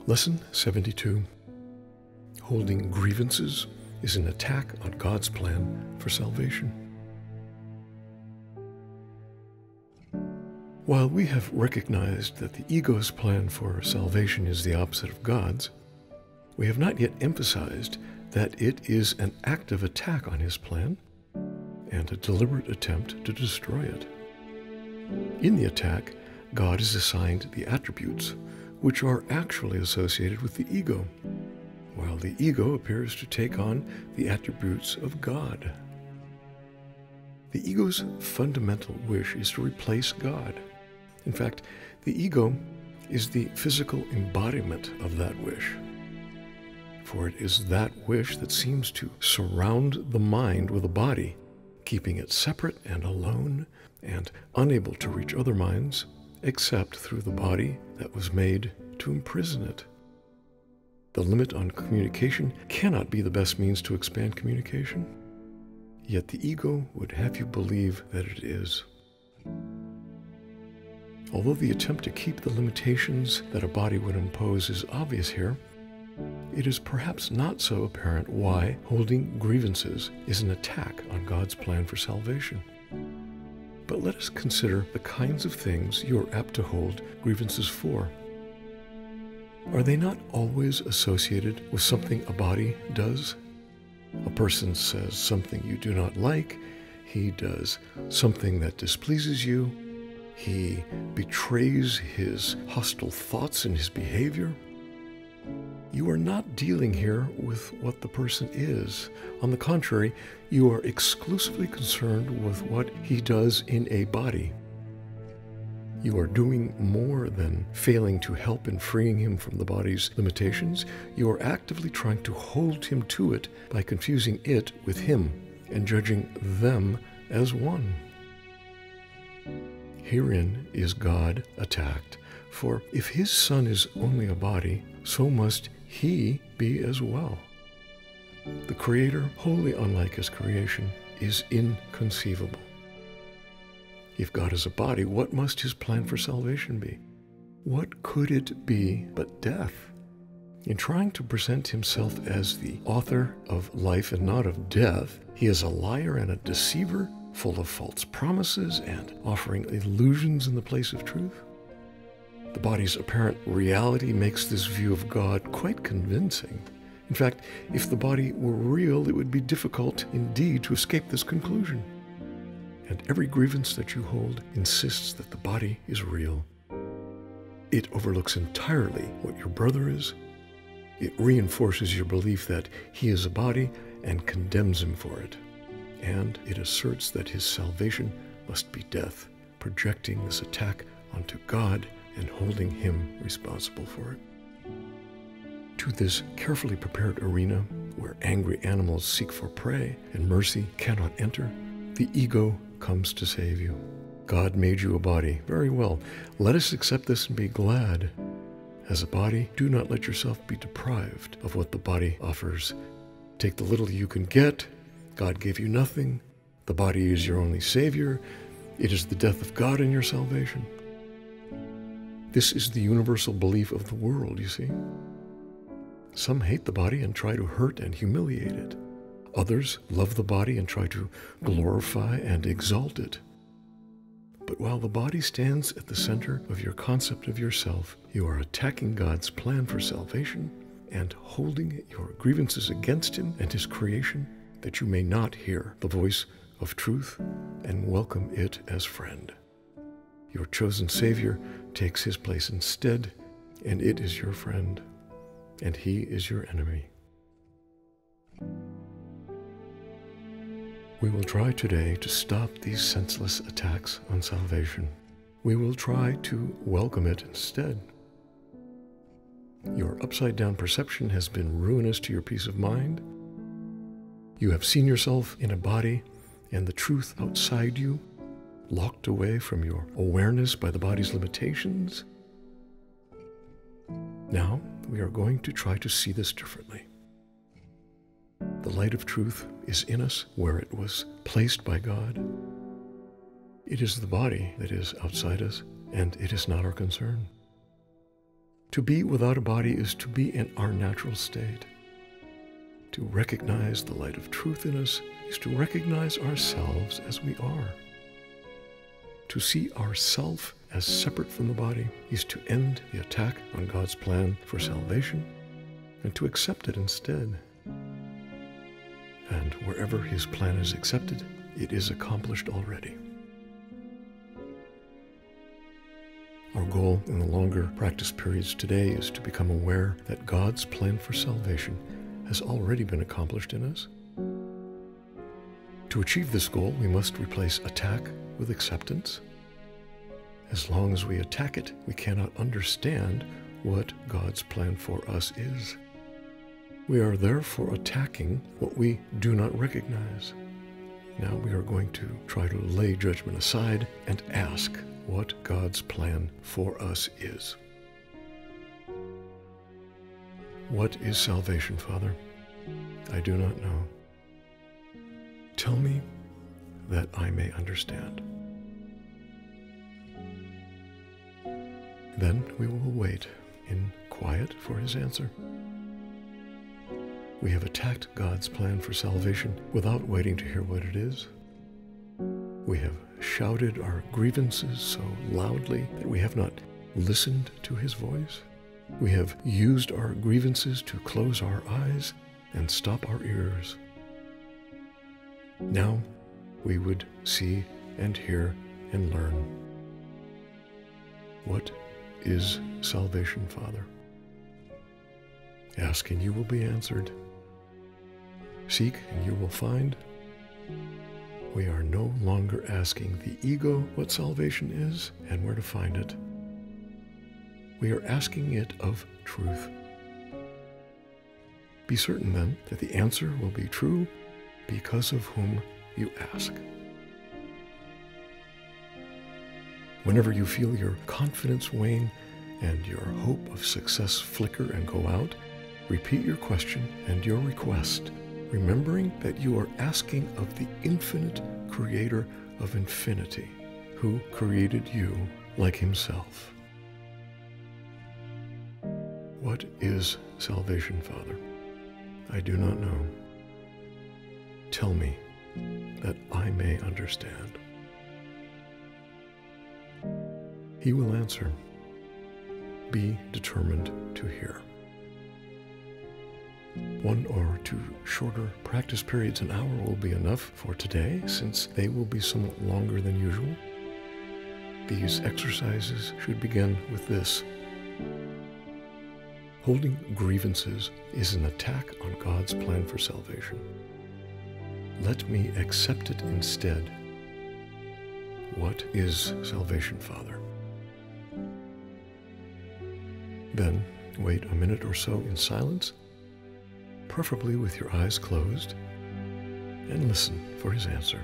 Lesson 72. Holding grievances is an attack on God's plan for salvation. While we have recognized that the ego's plan for salvation is the opposite of God's, we have not yet emphasized that it is an active attack on his plan and a deliberate attempt to destroy it. In the attack, God is assigned the attributes which are actually associated with the ego, while the ego appears to take on the attributes of God. The ego's fundamental wish is to replace God. In fact, the ego is the physical embodiment of that wish. For it is that wish that seems to surround the mind with a body, keeping it separate and alone and unable to reach other minds except through the body that was made to imprison it. The limit on communication cannot be the best means to expand communication, yet the ego would have you believe that it is. Although the attempt to keep the limitations that a body would impose is obvious here, it is perhaps not so apparent why holding grievances is an attack on God's plan for salvation. But let us consider the kinds of things you are apt to hold grievances for. Are they not always associated with something a body does? A person says something you do not like, he does something that displeases you, he betrays his hostile thoughts in his behavior. You are not dealing here with what the person is. On the contrary, you are exclusively concerned with what he does in a body. You are doing more than failing to help in freeing him from the body's limitations. You are actively trying to hold him to it by confusing it with him and judging them as one. Herein is God attacked, for if his Son is only a body, so must he be as well. The Creator, wholly unlike his creation, is inconceivable. If God is a body, what must his plan for salvation be? What could it be but death? In trying to present himself as the author of life and not of death, he is a liar and a deceiver, full of false promises and offering illusions in the place of truth. The body's apparent reality makes this view of God quite convincing. In fact, if the body were real, it would be difficult indeed to escape this conclusion. And every grievance that you hold insists that the body is real. It overlooks entirely what your brother is. It reinforces your belief that he is a body and condemns him for it. And it asserts that his salvation must be death, projecting this attack onto God and holding him responsible for it. To this carefully prepared arena, where angry animals seek for prey and mercy cannot enter, the ego comes to save you. God made you a body. Very well. Let us accept this and be glad. As a body, do not let yourself be deprived of what the body offers. Take the little you can get. God gave you nothing. The body is your only savior. It is the death of God in your salvation. This is the universal belief of the world, you see. Some hate the body and try to hurt and humiliate it. Others love the body and try to glorify and exalt it. But while the body stands at the center of your concept of yourself, you are attacking God's plan for salvation and holding your grievances against him and his creation, that you may not hear the voice of truth and welcome it as friend. Your chosen Savior takes his place instead, and it is your friend, and he is your enemy. We will try today to stop these senseless attacks on salvation. We will try to welcome it instead. Your upside-down perception has been ruinous to your peace of mind. You have seen yourself in a body and the truth outside you, locked away from your awareness by the body's limitations. Now, we are going to try to see this differently. The light of truth is in us where it was placed by God. It is the body that is outside us, and it is not our concern. To be without a body is to be in our natural state. To recognize the light of truth in us is to recognize ourselves as we are. To see ourself as separate from the body is to end the attack on God's plan for salvation and to accept it instead. And wherever his plan is accepted, it is accomplished already. Our goal in the longer practice periods today is to become aware that God's plan for salvation has already been accomplished in us. To achieve this goal, we must replace attack with acceptance. As long as we attack it, we cannot understand what God's plan for us is. We are therefore attacking what we do not recognize. Now we are going to try to lay judgment aside and ask what God's plan for us is. What is salvation, Father? I do not know. Tell me that I may understand. Then we will wait in quiet for his answer. We have attacked God's plan for salvation without waiting to hear what it is. We have shouted our grievances so loudly that we have not listened to his voice. We have used our grievances to close our eyes and stop our ears. Now we would see and hear and learn. What is salvation, Father? Ask and you will be answered. Seek and you will find. We are no longer asking the ego what salvation is and where to find it. We are asking it of truth. Be certain then that the answer will be true because of whom you ask. Whenever you feel your confidence wane and your hope of success flicker and go out, repeat your question and your request, remembering that you are asking of the infinite creator of infinity, who created you like himself. What is salvation, Father? I do not know. Tell me that I may understand. He will answer. Be determined to hear. 1 or 2 shorter practice periods an hour will be enough for today, since they will be somewhat longer than usual. These exercises should begin with this. Holding grievances is an attack on God's plan for salvation. Let me accept it instead. What is salvation, Father? Then wait a minute or so in silence, preferably with your eyes closed, and listen for his answer.